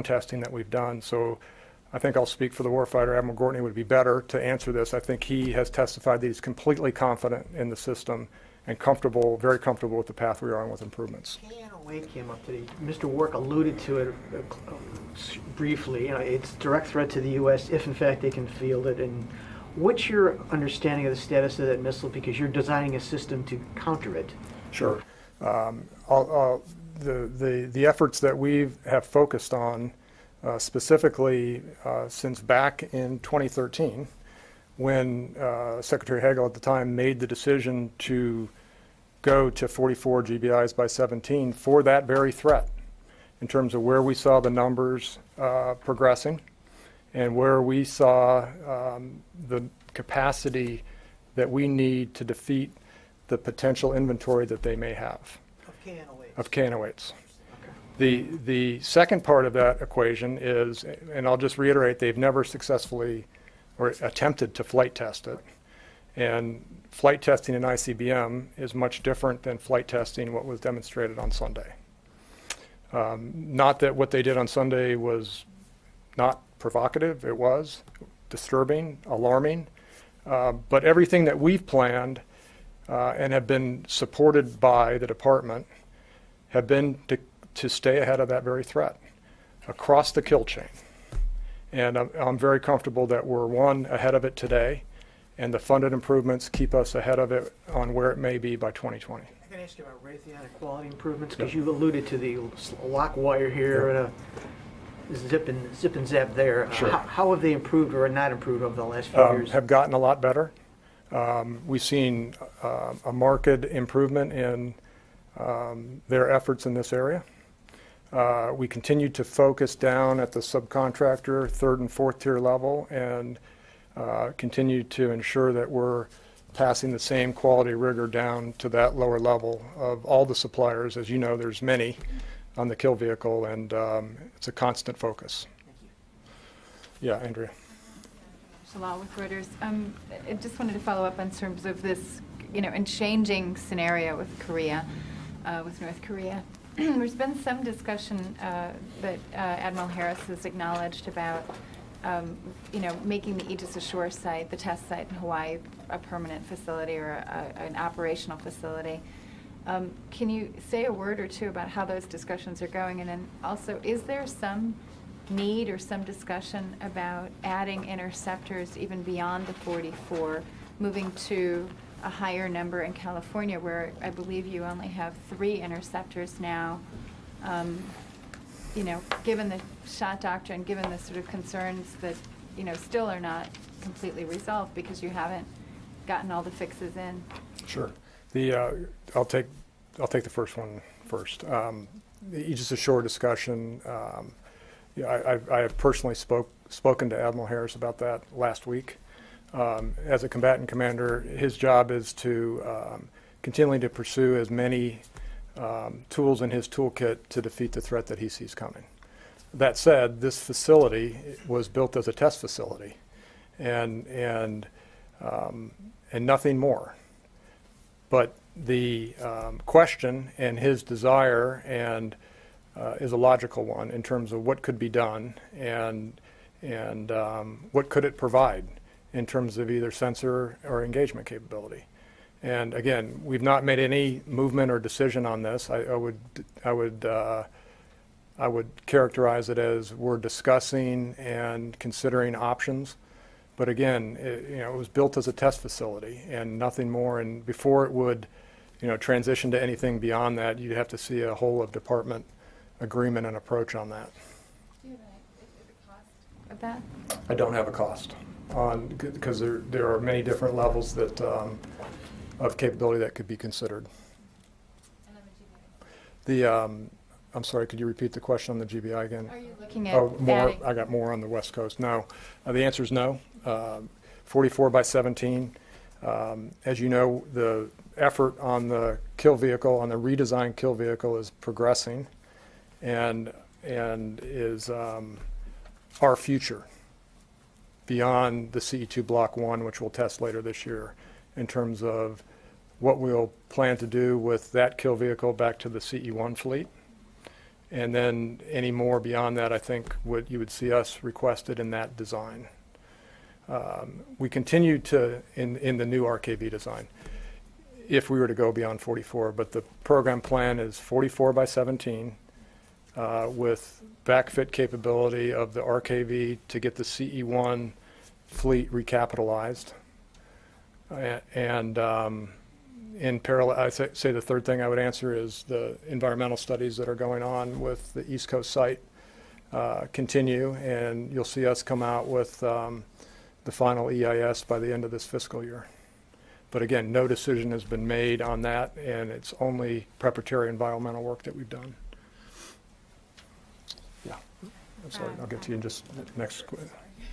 testing that we've done. So I think I'll speak for the warfighter. Admiral Gortney would be better to answer this. I think he has testified that he's completely confident in the system and comfortable, very comfortable with the path we are on with improvements. KNOA came up today. Mr. Work alluded to it briefly. It's a direct threat to the U.S. if, in fact, they can field it. And what's your understanding of the status of that missile? Because you're designing a system to counter it. Sure. The efforts that we have focused on, specifically since back in 2013, when Secretary Hagel at the time made the decision to go to 44 GBIs by 17 for that very threat, in terms of where we saw the numbers progressing and where we saw the capacity that we need to defeat the potential inventory that they may have of KNOAs. The second part of that equation is, and I'll just reiterate, they've never successfully or attempted to flight test it. And flight testing in ICBM is much different than flight testing what was demonstrated on Sunday. Not that what they did on Sunday was not provocative, it was disturbing, alarming, but everything that we've planned and have been supported by the department have been to stay ahead of that very threat across the kill chain. And I'm very comfortable that we're, one, ahead of it today, and the funded improvements keep us ahead of it on where it may be by 2020. I can ask you about Raytheon quality improvements, because you've alluded to the lock wire here and a zip and zap there. Sure. How have they improved or not improved over the last few years? Have gotten a lot better. We've seen a marked improvement in their efforts in this area. We continue to focus down at the subcontractor, third and fourth tier level, and continue to ensure that we're passing the same quality rigor down to that lower level of all the suppliers. As you know, there's many on the kill vehicle, and it's a constant focus. Yeah, Andrea. Shalal with Reuters. I just wanted to follow up on terms of this, and changing scenario with Korea, with North Korea. There's been some discussion that Admiral Harris has acknowledged about, making the Aegis Ashore site, the test site in Hawaii, a permanent facility or an operational facility. Can you say a word or two about how those discussions are going? And then also, is there some need or some discussion about adding interceptors even beyond the 44, moving to a higher number in California, where I believe you only have 3 interceptors now? Given the shot doctrine, given the sort of concerns that, still are not completely resolved because you haven't gotten all the fixes in. Sure. I'll take the first one first. The Aegis Ashore discussion. I have personally spoken to Admiral Harris about that last week. As a combatant commander, his job is to continually to pursue as many tools in his toolkit to defeat the threat that he sees coming. That said, this facility was built as a test facility, and nothing more. But the question and his desire and is a logical one in terms of what could be done and what could it provide in terms of either sensor or engagement capability. And again, we've not made any movement or decision on this. I would characterize it as we're discussing and considering options. But again, it was built as a test facility and nothing more. And before it would, transition to anything beyond that, you'd have to see a whole of department agreement and approach on that. Do you have a cost of that? I don't have a cost because there are many different levels that of capability that could be considered. And on the GBI? I'm sorry, could you repeat the question on the GBI again? Are you looking at more? adding? I got more on the West Coast. No, the answer is no. 44 by 17. As you know, the effort on the kill vehicle, on the redesigned kill vehicle, is progressing, and is our future beyond the CE2 Block 1, which we'll test later this year, in terms of what we'll plan to do with that kill vehicle back to the CE1 fleet, And then any more beyond that, I think you would see us requested in that design. We continue to, in the new RKV design, if we were to go beyond 44, but the program plan is 44 by 17 with backfit capability of the RKV to get the CE1 fleet recapitalized. And in parallel, I say the third thing I would answer is the environmental studies that are going on with the East Coast site continue, and you'll see us come out with the final EIS by the end of this fiscal year. But again, no decision has been made on that, and it's only preparatory environmental work that we've done. Yeah, I'm sorry, I'll get to you in just next.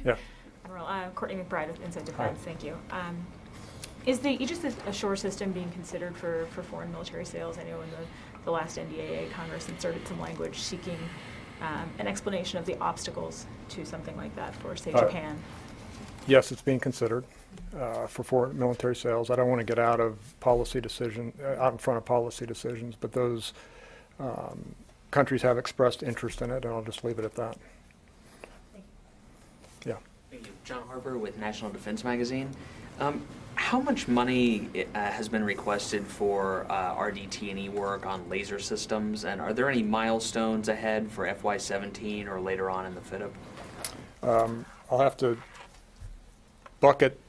Yeah. Admiral, Courtney McBride with Inside Defense, thank you. Is the Aegis Ashore system being considered for foreign military sales? I know in the last NDAA, Congress inserted some language seeking an explanation of the obstacles to something like that for, say, Japan. Yes, it's being considered for foreign military sales. I don't want to get out of policy decision, out in front of policy decisions, but those countries have expressed interest in it, and I'll just leave it at that. Yeah. Thank you. John Harper with National Defense Magazine. How much money has been requested for RDT&E work on laser systems, and are there any milestones ahead for FY17 or later on in the FYDP? I'll have to bucket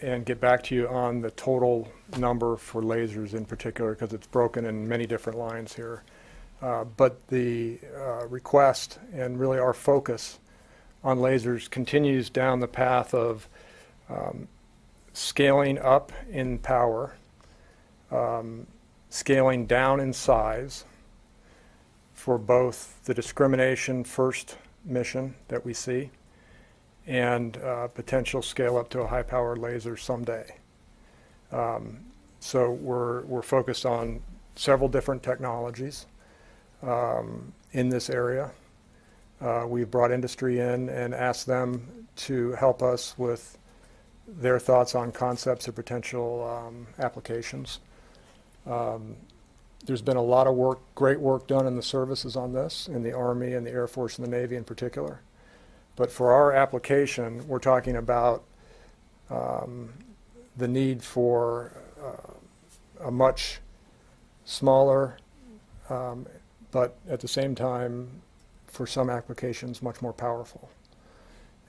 and get back to you on the total number for lasers in particular, because it's broken in many different lines here. But the request and really our focus on lasers continues down the path of scaling up in power, scaling down in size for both the discrimination first mission that we see and potential scale up to a high-powered laser someday. So we're focused on several different technologies in this area. We've brought industry in and asked them to help us with their thoughts on concepts or potential applications. There's been a lot of work, great work done in the services on this, in the Army and the Air Force and the Navy in particular. But for our application, we're talking about the need for a much smaller, but at the same time, for some applications, much more powerful.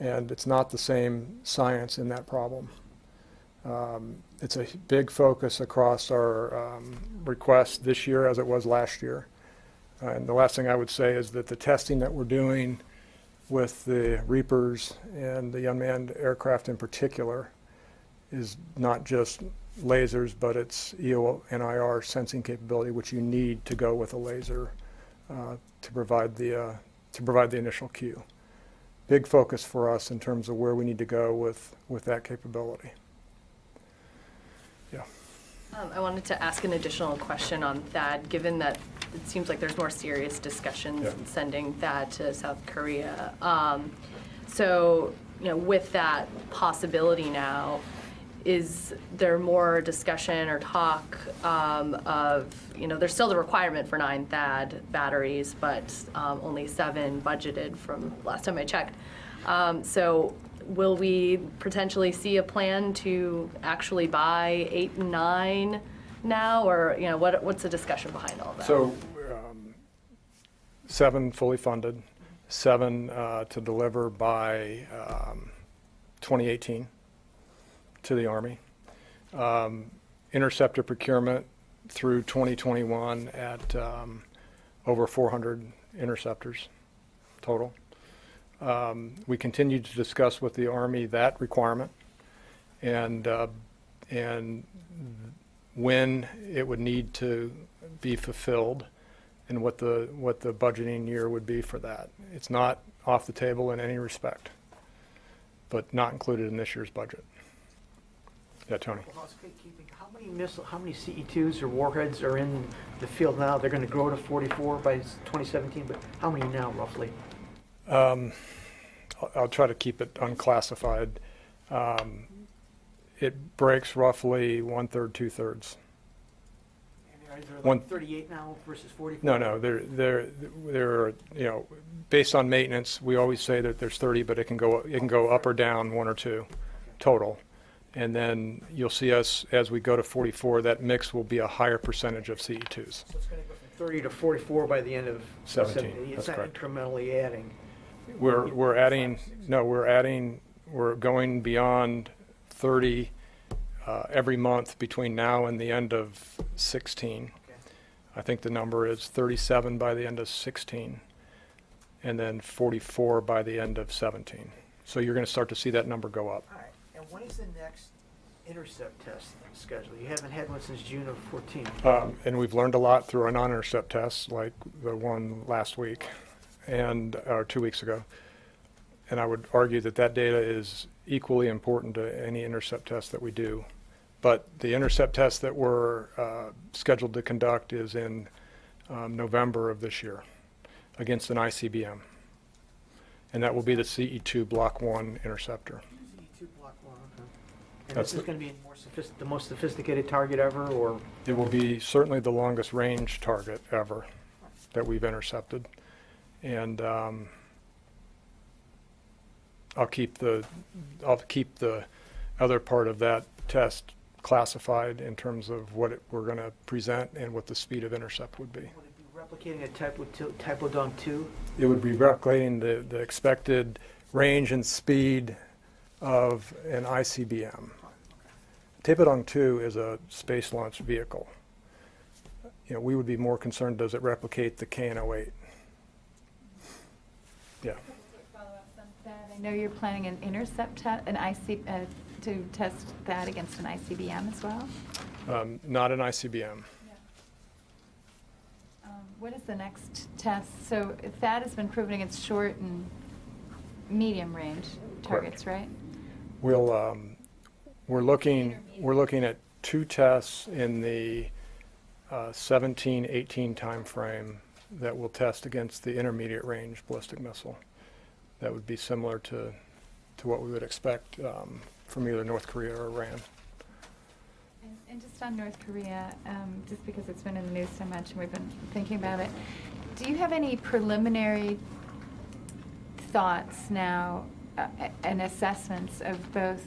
And it's not the same science in that problem. It's a big focus across our request this year as it was last year. And the last thing I would say is that the testing that we're doing with the Reapers and the unmanned aircraft in particular is not just lasers, but it's EO/NIR sensing capability, which you need to go with a laser to provide the initial cue. Big focus for us in terms of where we need to go with that capability. Yeah. I wanted to ask an additional question on THAAD, given that it seems like there's more serious discussions in sending THAAD to South Korea. So, with that possibility now, is there more discussion or talk of, there's still the requirement for 9 THAAD batteries, but only 7 budgeted from last time I checked. So will we potentially see a plan to actually buy 8 and 9 now, or what's the discussion behind all that? So 7 fully funded, 7 to deliver by 2018 to the Army. Interceptor procurement through 2021 at over 400 interceptors total. We continue to discuss with the Army that requirement and when it would need to be fulfilled and what the budgeting year would be for that. It's not off the table in any respect, but not included in this year's budget. Yeah, Tony. How many CE2s or warheads are in the field now? They're going to grow to 44 by 2017, but how many now, roughly? I'll try to keep it unclassified. It breaks roughly 1/3, 2/3. Any Is there One- like 38 now versus 44? No, there are, you know, based on maintenance, we always say that there's 30, but it can go up or down 1 or 2 total. And then you'll see us, as we go to 44, that mix will be a higher percentage of CE2s. So it's going to go from 30 to 44 by the end of 17, It's that's not correct. incrementally adding. We're going beyond 30 every month between now and the end of 16. Okay. I think the number is 37 by the end of 16, and then 44 by the end of 17. So you're going to start to see that number go up. All right. And when is the next intercept test scheduled? You haven't had one since June of 14. And we've learned a lot through our non-intercept tests, like the one last week or 2 weeks ago. And I would argue that that data is equally important to any intercept test that we do. But the intercept test that we're scheduled to conduct is in November of this year against an ICBM. And that will be the CE2 Block 1 interceptor. CE2 Block 1, okay. And That's this is the- going to be the most sophisticated target ever, or? It will be certainly the longest range target ever that we've intercepted. And I'll keep the other part of that test classified in terms of what we're going to present and what the speed of intercept would be. Would it be replicating a Typodon 2? It would be replicating the expected range and speed of an ICBM. Typodon 2 is a space launch vehicle. You know, we would be more concerned, does it replicate the KN-08? Yeah. Follow-ups on that. I know you're planning an intercept to test that against an ICBM as well? Not an ICBM. What is the next test? So if that has been proven against short and medium range targets, right? We're looking at 2 tests in the 17-18 timeframe that will test against the intermediate range ballistic missile. That would be similar to what we would expect from either North Korea or Iran. And just on North Korea, just because it's been in the news so much and we've been thinking about it, do you have any preliminary thoughts now and assessments of both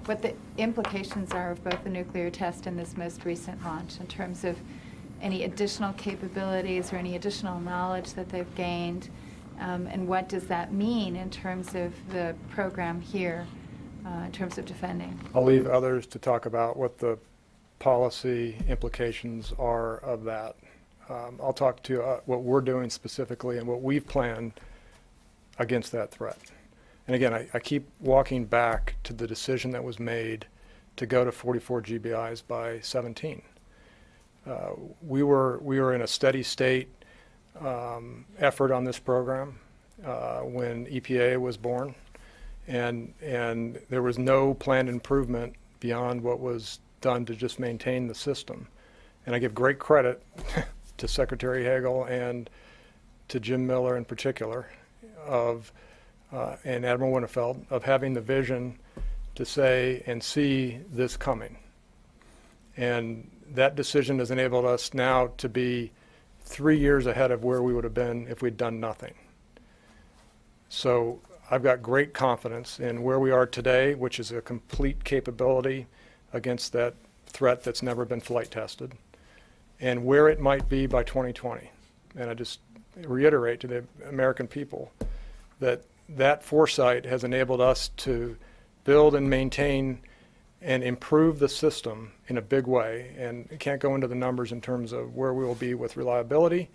what the implications are of both the nuclear test and this most recent launch in terms of any additional capabilities or any additional knowledge that they've gained, and what does that mean in terms of the program here, in terms of defending? I'll leave others to talk about what the policy implications are of that. I'll talk to what we're doing specifically and what we've planned against that threat. And again, I keep walking back to the decision that was made to go to 44 GBIs by 17. We were in a steady state effort on this program when EPA was born, and there was no planned improvement beyond what was done to just maintain the system. And I give great credit to Secretary Hagel and to Jim Miller in particular and Admiral Winnefeld of having the vision to say and see this coming. And that decision has enabled us now to be 3 years ahead of where we would have been if we'd done nothing. So I've got great confidence in where we are today, which is a complete capability against that threat that's never been flight tested, and where it might be by 2020. And I just reiterate to the American people that that foresight has enabled us to build and maintain and improve the system in a big way. And I can't go into the numbers in terms of where we will be with reliability,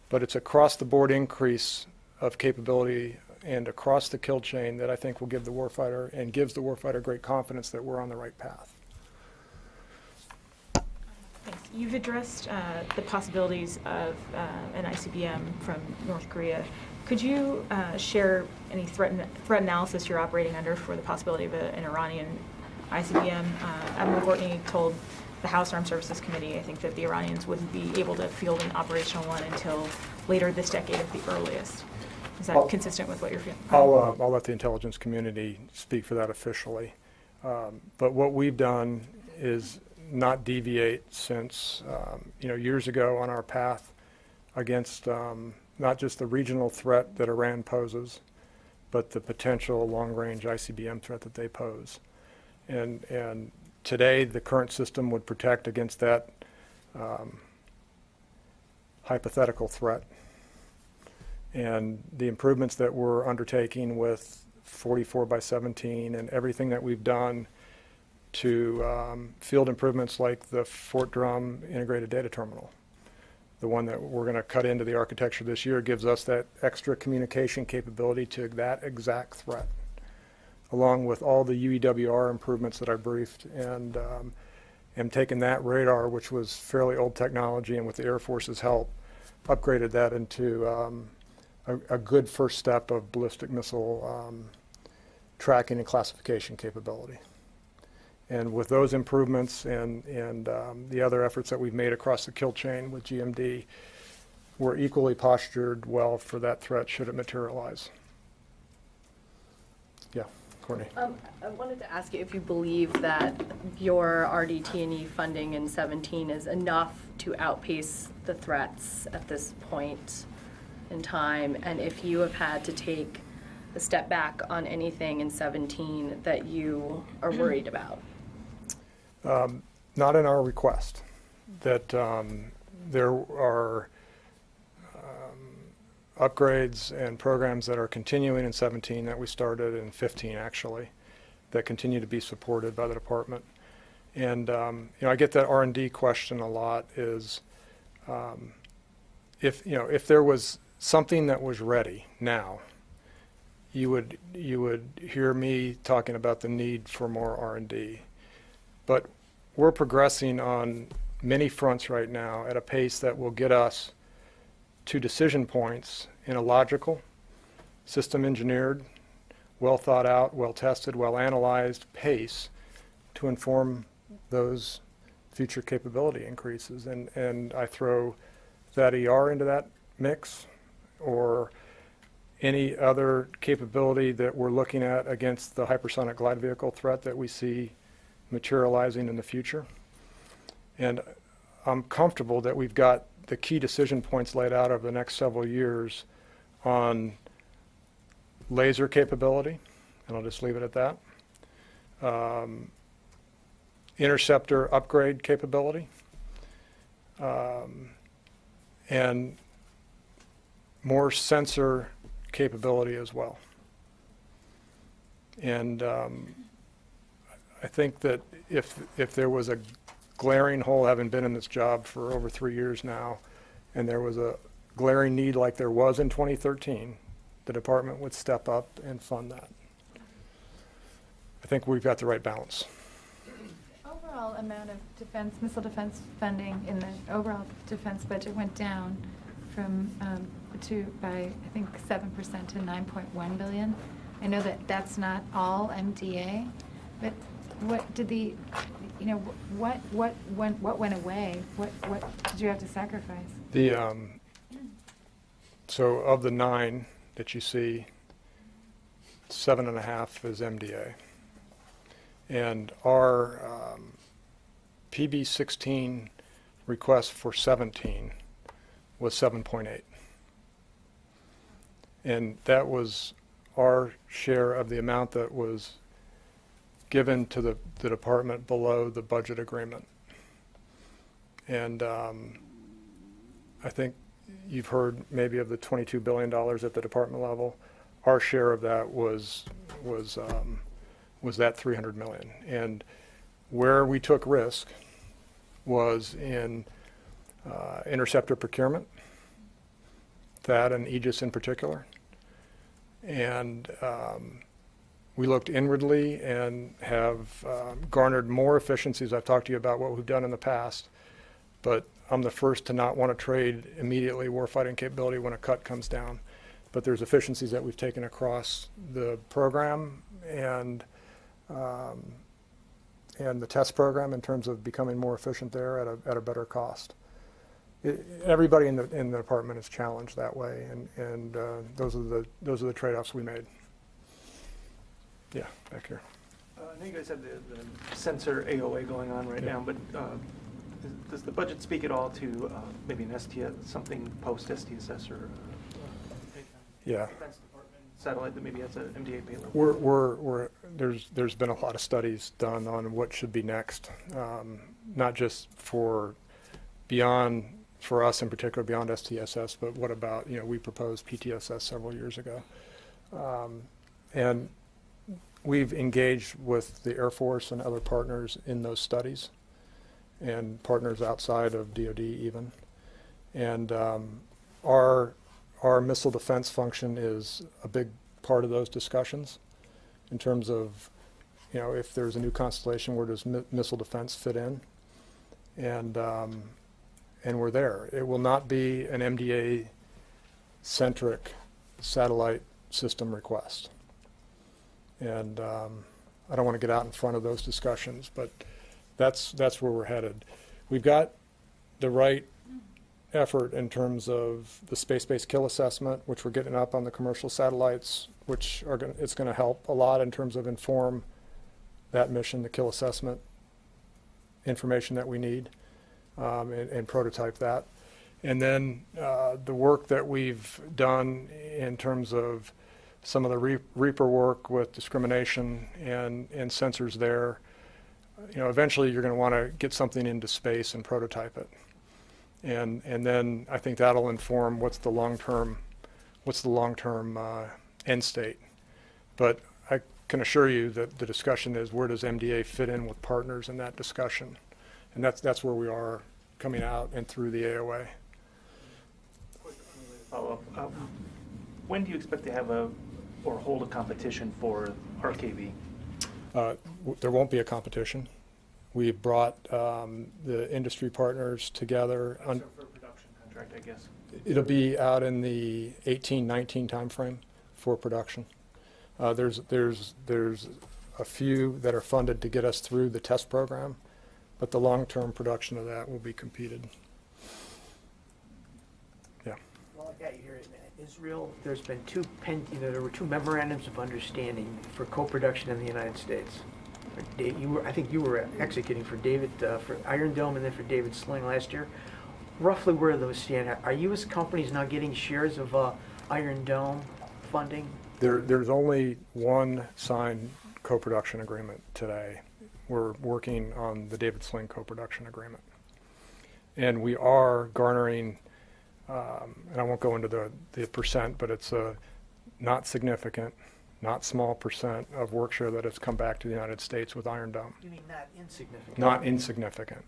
but it's across the board increase of capability and across the kill chain that I think will give the warfighter and gives the warfighter great confidence that we're on the right path. Thanks. You've addressed the possibilities of an ICBM from North Korea. Could you share any threat analysis you're operating under for the possibility of an Iranian ICBM? Admiral Courtney told the House Armed Services Committee, I think, that the Iranians wouldn't be able to field an operational one until later this decade at the earliest. Is that consistent with what you're feeling? I'll let the intelligence community speak for that officially. But what we've done is not deviate since, years ago on our path against not just the regional threat that Iran poses, but the potential long-range ICBM threat that they pose. And today, the current system would protect against that hypothetical threat. And the improvements that we're undertaking with 44x17 and everything that we've done to field improvements like the Fort Drum Integrated Data Terminal, the one that we're going to cut into the architecture this year, gives us that extra communication capability to that exact threat, along with all the UEWR improvements that I briefed, and taking that radar, which was fairly old technology, and with the Air Force's help, upgraded that into a good first step of ballistic missile tracking and classification capability. And with those improvements and the other efforts that we've made across the kill chain with GMD, we're equally postured well for that threat should it materialize. Yeah, Courtney. I wanted to ask you if you believe that your RDT&E funding in 17 is enough to outpace the threats at this point in time, and if you have had to take a step back on anything in 17 that you are worried about. Not in our request. That there are upgrades and programs that are continuing in 17 that we started in 15 actually, that continue to be supported by the department. And I get that R&D question a lot. Is if there was something that was ready now, you would hear me talking about the need for more R&D. But we're progressing on many fronts right now at a pace that will get us to decision points in a logical, system engineered, well thought out, well tested, well analyzed pace to inform those future capability increases. And I throw that ER into that mix, or any other capability that we're looking at against the hypersonic glide vehicle threat that we see materializing in the future. And I'm comfortable that we've got the key decision points laid out over the next several years on laser capability, and I'll just leave it at that. Interceptor upgrade capability, and more sensor capability as well. And I think that if there was a glaring hole, having been in this job for over 3 years now, and there was a glaring need like there was in 2013, the department would step up and fund that. I think we've got the right balance. Overall amount of missile defense funding in the overall defense budget went down from by I think 7% to 9.1 billion. I know that that's not all MDA, but what did what went away? What did you have to sacrifice? So of the 9 that you see, 7.5 is MDA, and our PB16 request for 17 was 7.8, and that was our share of the amount that was given to the department below the budget agreement. And I think you've heard maybe of the $22 billion at the department level. Our share of that was that 300 million. And where we took risk was in interceptor procurement, THAAD and Aegis in particular. And we looked inwardly and have garnered more efficiencies. I've talked to you about what we've done in the past, but I'm the first to not want to trade immediately warfighting capability when a cut comes down. But there's efficiencies that we've taken across the program and the test program in terms of becoming more efficient there at a better cost. Everybody in the department is challenged that way, and those are the trade-offs we made. Yeah, back here. I know you guys have the sensor AOA going on right Yeah. now, but does the budget speak at all to maybe an STS, something post-STSS or Yeah. Defense Department satellite that maybe has an MDA payload? There's been a lot of studies done on what should be next, not just for us in particular beyond STSS, but what about, we proposed PTSS several years ago. And we've engaged with the Air Force and other partners in those studies, and partners outside of DoD even. And our missile defense function is a big part of those discussions in terms of, if there's a new constellation, where does missile defense fit in? And we're there. It will not be an MDA-centric satellite system request. And I don't want to get out in front of those discussions, but that's where we're headed. We've got the right effort in terms of the space-based kill assessment, which we're getting up on the commercial satellites, which it's going to help a lot in terms of inform that mission, the kill assessment information that we need, and prototype that. And then the work that we've done in terms of some of the Reaper work with discrimination and sensors there. Eventually you're going to want to get something into space and prototype it. And then I think that'll inform what's the long-term end state. But I can assure you that the discussion is, where does MDA fit in with partners in that discussion? And that's where we are coming out and through the AOA. Quick follow-up. When do you expect to have or hold a competition for RKV? There won't be a competition. We've brought the industry partners together. For a production contract, I guess. It'll be out in the 18-19 timeframe for production. There's a few that are funded to get us through the test program, but the long-term production of that will be competed. Yeah. Well, I got you here. Israel, there's been there were two memorandums of understanding for co-production in the United States. I think you were executing for Iron Dome and then for David Sling last year. Roughly where do those stand? Are U.S. companies now getting shares of Iron Dome funding? There's only one signed co-production agreement today. We're working on the David Sling co-production agreement. And we are garnering, and I won't go into the percent, but it's a not significant, not small percent of work share that has come back to the United States with Iron Dome. You mean not insignificant? Not insignificant.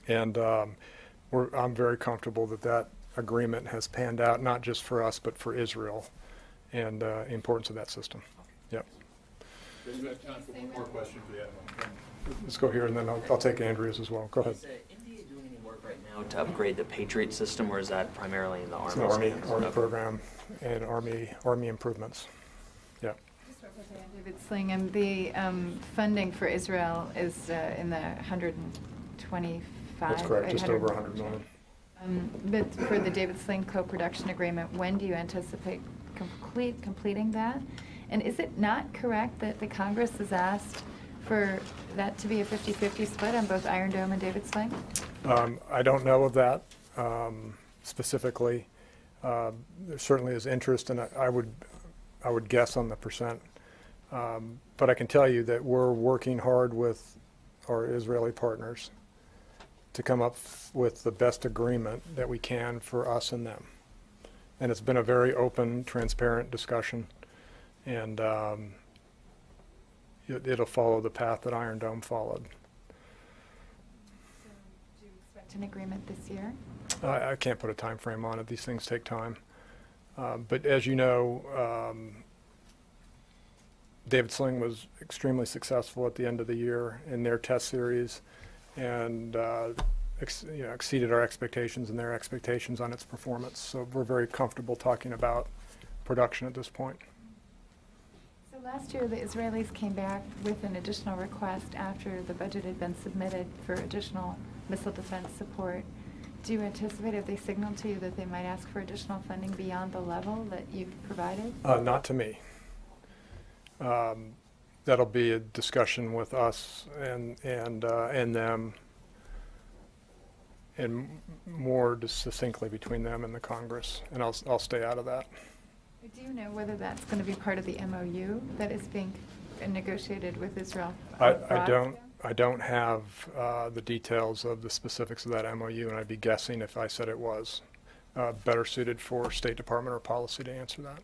And I'm very comfortable that agreement has panned out, not just for us, but for Israel, and the importance of that system. Yep. We have time for one more question for the Admiral. Let's go here, and then I'll take Andrea's as well. Go ahead. Is India doing any work right now to upgrade the Patriot system, or is that primarily in the It's Army? an Army program and Army improvements. Yeah. Just real quickly on David Sling, and the funding for Israel is in the 125. That's correct, just over 100 million. But for the David Sling co-production agreement, when do you anticipate completing that? And is it not correct that the Congress has asked for that to be a 50-50 split on both Iron Dome and David Sling? I don't know of that specifically. There certainly is interest, and I would guess on the percent. But I can tell you that we're working hard with our Israeli partners to come up with the best agreement that we can for us and them. And it's been a very open, transparent discussion, and it'll follow the path that Iron Dome followed. So do you expect an agreement this year? I can't put a time frame on it. These things take time. But as you know, David Sling was extremely successful at the end of the year in their test series, and exceeded our expectations and their expectations on its performance. So we're very comfortable talking about production at this point. So last year, the Israelis came back with an additional request after the budget had been submitted for additional missile defense support. Do you anticipate, if they signaled to you, that they might ask for additional funding beyond the level that you've provided? Not to me. that'll be a discussion with us and them, and more succinctly between them and the Congress, and I'll stay out of that. Do you know whether that's going to be part of the MOU that is being negotiated with Israel? I don't have the details of the specifics of that MOU, and I'd be guessing if I said it was. Better suited for State Department or policy to answer that.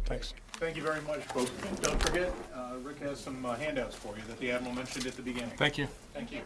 Thanks. Thank you very much, folks. Don't forget, Rick has some handouts for you that the Admiral mentioned at the beginning. Thank you. Thank you.